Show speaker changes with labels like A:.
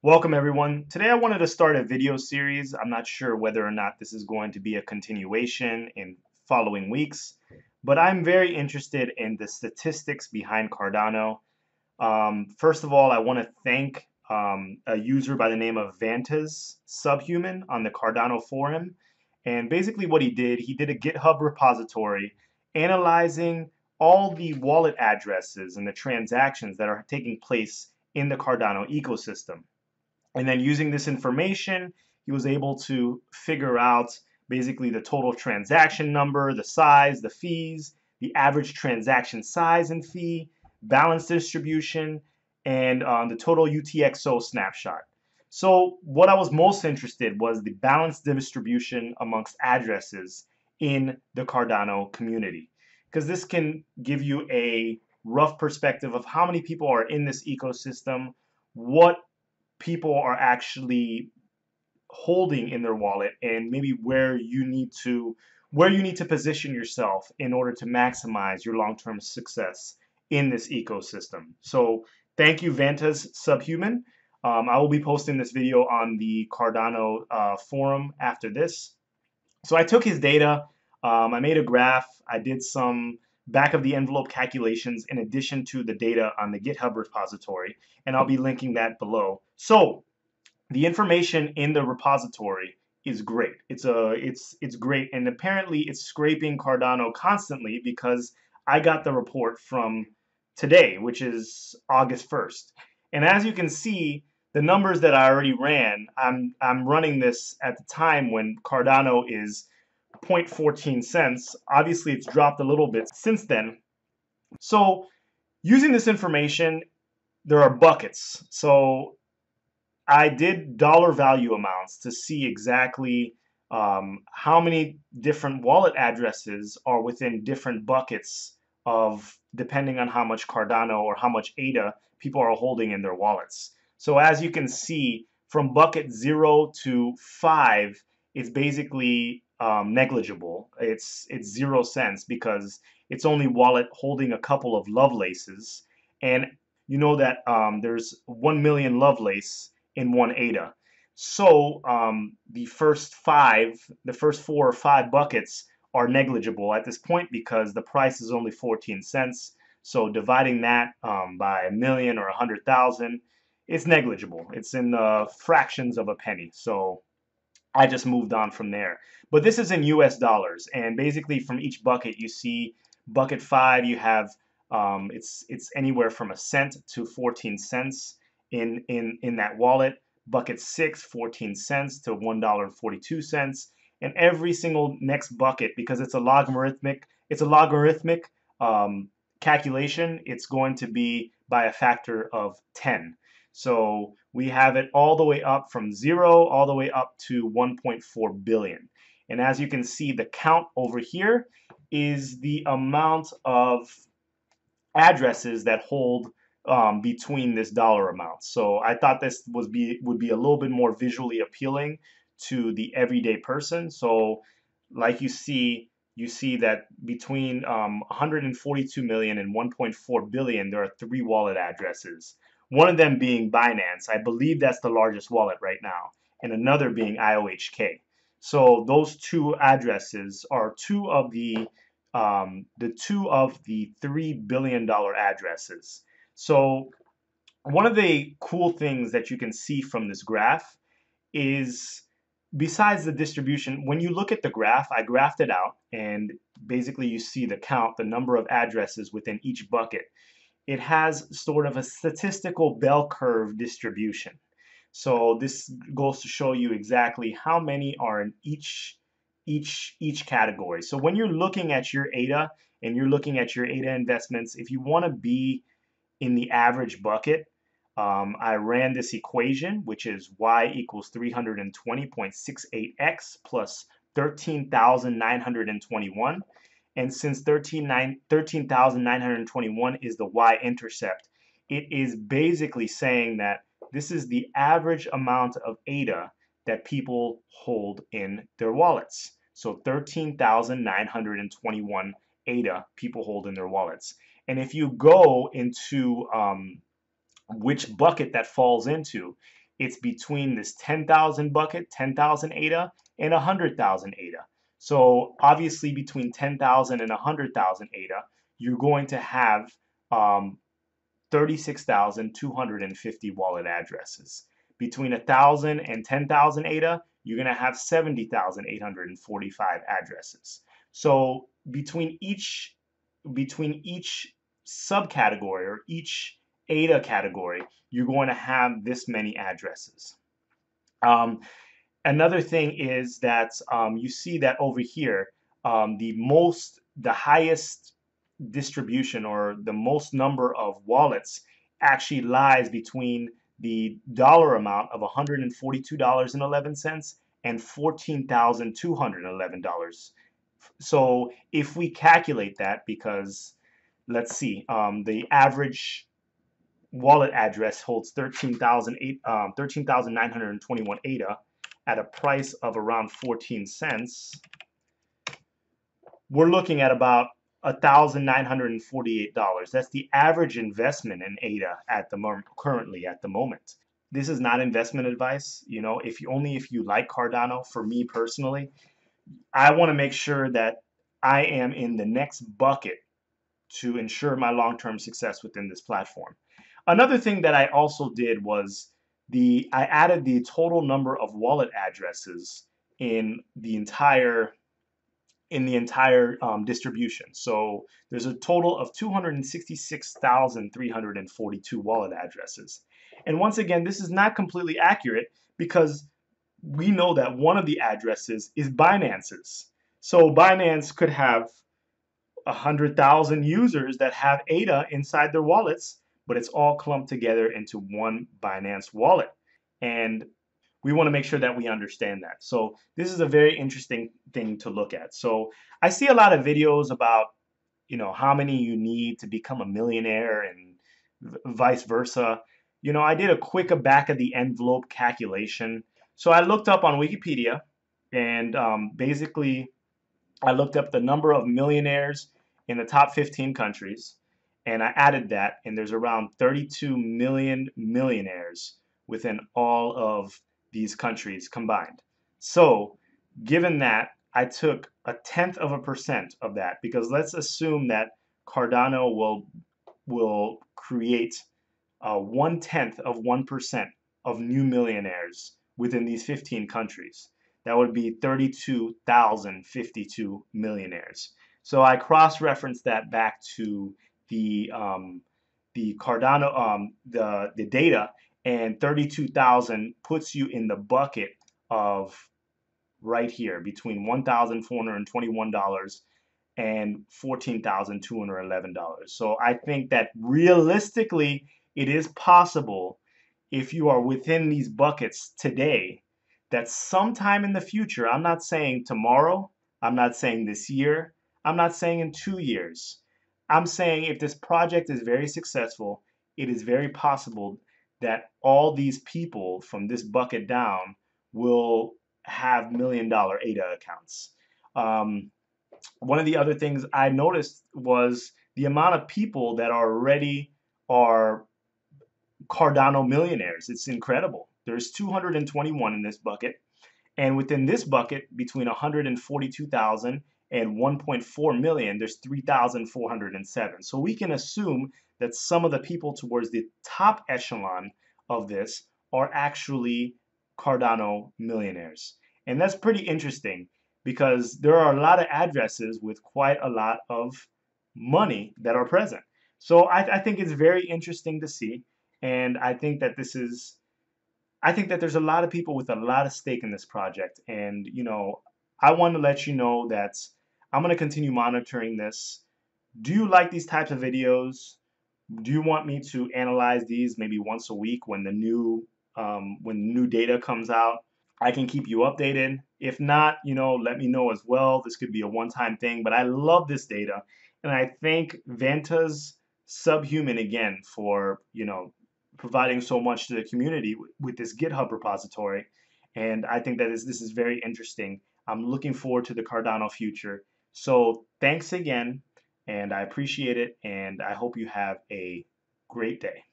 A: Welcome everyone. Today I wanted to start a video series. I'm not sure whether or not this is going to be a continuation in following weeks, but I'm very interested in the statistics behind Cardano. First of all, I want to thank a user by the name of vantuz-subhuman on the Cardano forum. And basically what he did a GitHub repository analyzing all the wallet addresses and the transactions that are taking place in the Cardano ecosystem. And then using this information, he was able to figure out basically the total transaction number, the size, the fees, the average transaction size and fee, balance distribution, and the total UTXO snapshot. So what I was most interested was the balance distribution amongst addresses in the Cardano community, because this can give you a rough perspective of how many people are in this ecosystem, what people are actually holding in their wallet, and maybe where you need to position yourself in order to maximize your long-term success in this ecosystem. So thank you, vantuz-subhuman. I will be posting this video on the Cardano forum after this. So I took his data, I made a graph, I did some back of the envelope calculations in addition to the data on the GitHub repository, and I'll be linking that below. So the information in the repository is great. It's great, and apparently it's scraping Cardano constantly because I got the report from today, which is August 1st. And as you can see, the numbers that I already ran, I'm running this at the time when Cardano is 0.14 cents. Obviously, it's dropped a little bit since then. So using this information, there are buckets. So I did dollar value amounts to see exactly how many different wallet addresses are within different buckets of depending on how much Cardano or how much ADA people are holding in their wallets. So as you can see, from bucket 0 to 5, it's basically negligible. It's 0 cents because it's only wallet holding a couple of Lovelaces, and you know that there's 1 million Lovelace in one ADA. So the first 4 or 5 buckets are negligible at this point because the price is only 14 cents. So dividing that by a million or 100,000, it's negligible. It's in fractions of a penny. So I just moved on from there. But this is in US dollars, and basically from each bucket you see bucket 5 you have it's anywhere from a cent to 14 cents in that wallet. Bucket 6, 14 cents to $1.42, and every single next bucket, because it's a logarithmic calculation, it's going to be by a factor of 10. So we have it all the way up from 0 all the way up to 1.4 billion. And as you can see, the count over here is the amount of addresses that hold between this dollar amount. So I thought this would be a little bit more visually appealing to the everyday person. So like you see that between 142 million and 1.4 billion, there are 3 wallet addresses. One of them being Binance. I believe that's the largest wallet right now, and another being IOHK. So those 2 addresses are 2 of the $3 billion addresses. So one of the cool things that you can see from this graph is, besides the distribution, when you look at the graph, I graphed it out, and basically you see the count, the number of addresses within each bucket. It has sort of a statistical bell curve distribution. So this goes to show you exactly how many are in each category. So when you're looking at your ADA and you're looking at your ADA investments, if you want to be in the average bucket, I ran this equation, which is y equals 320.68x plus 13,921. And since 13,921 is the y-intercept, it is basically saying that this is the average amount of ADA that people hold in their wallets. So 13,921 ADA people hold in their wallets. And if you go into which bucket that falls into, it's between this 10,000 bucket, 10,000 ADA, and 100,000 ADA. So obviously between 10,000 and 100,000 ADA, you're going to have 36,250 wallet addresses. Between 1,000 and 10,000 ADA, you're going to have 70,845 addresses. So between each subcategory or each ADA category, you're going to have this many addresses. Another thing is that you see that over here, the highest distribution or the most number of wallets actually lies between the dollar amount of $142.11 and $14,211. So if we calculate that, because let's see, the average wallet address holds 13,921 ADA at a price of around 14 cents. We're looking at about $1,948. That's the average investment in ADA at the moment, currently at the moment. This is not investment advice. You know, if you like Cardano, for me personally, I want to make sure that I am in the next bucket to ensure my long-term success within this platform. Another thing that I also did was I added the total number of wallet addresses in the entire distribution. So there's a total of 266,342 wallet addresses. And once again, this is not completely accurate because we know that one of the addresses is Binance's. So Binance could have 100,000 users that have ADA inside their wallets, but it's all clumped together into one Binance wallet. And we want to make sure that we understand that. So this is a very interesting thing to look at. So I see a lot of videos about, how many you need to become a millionaire and vice versa. I did a quick back of the envelope calculation. So I looked up on Wikipedia and basically I looked up the number of millionaires in the top 15 countries and I added that, and there's around 32 million millionaires within all of these countries combined. So given that, I took 0.1% of that, because let's assume that Cardano will create 0.1% of new millionaires within these 15 countries. That would be 32,052 millionaires. So I cross-referenced that back to the Cardano the data, and 32,000 puts you in the bucket of right here between $1,421 and $14,211. So I think that realistically it is possible, if you are within these buckets today, that sometime in the future, I'm not saying tomorrow, I'm not saying this year, I'm not saying in 2 years, I'm saying if this project is very successful, it is very possible that all these people from this bucket down will have $1 million ADA accounts. One of the other things I noticed was the amount of people that already are Cardano millionaires. It's incredible. There's 221 in this bucket. And within this bucket, between 142,000 and 1.4 million, there's 3,407. So we can assume that some of the people towards the top echelon of this are actually Cardano millionaires. And that's pretty interesting because there are a lot of addresses with quite a lot of money that are present. So I think it's very interesting to see. And I think that there's a lot of people with a lot of stake in this project. And, I want to let you know that I'm going to continue monitoring this. Do you like these types of videos? Do you want me to analyze these maybe once a week when the new data comes out? I can keep you updated. If not, let me know as well. This could be a one-time thing, but I love this data. And I thank vantuz-subhuman again for, providing so much to the community with this GitHub repository. And I think that this is very interesting. I'm looking forward to the Cardano future. So thanks again, and I appreciate it, and I hope you have a great day.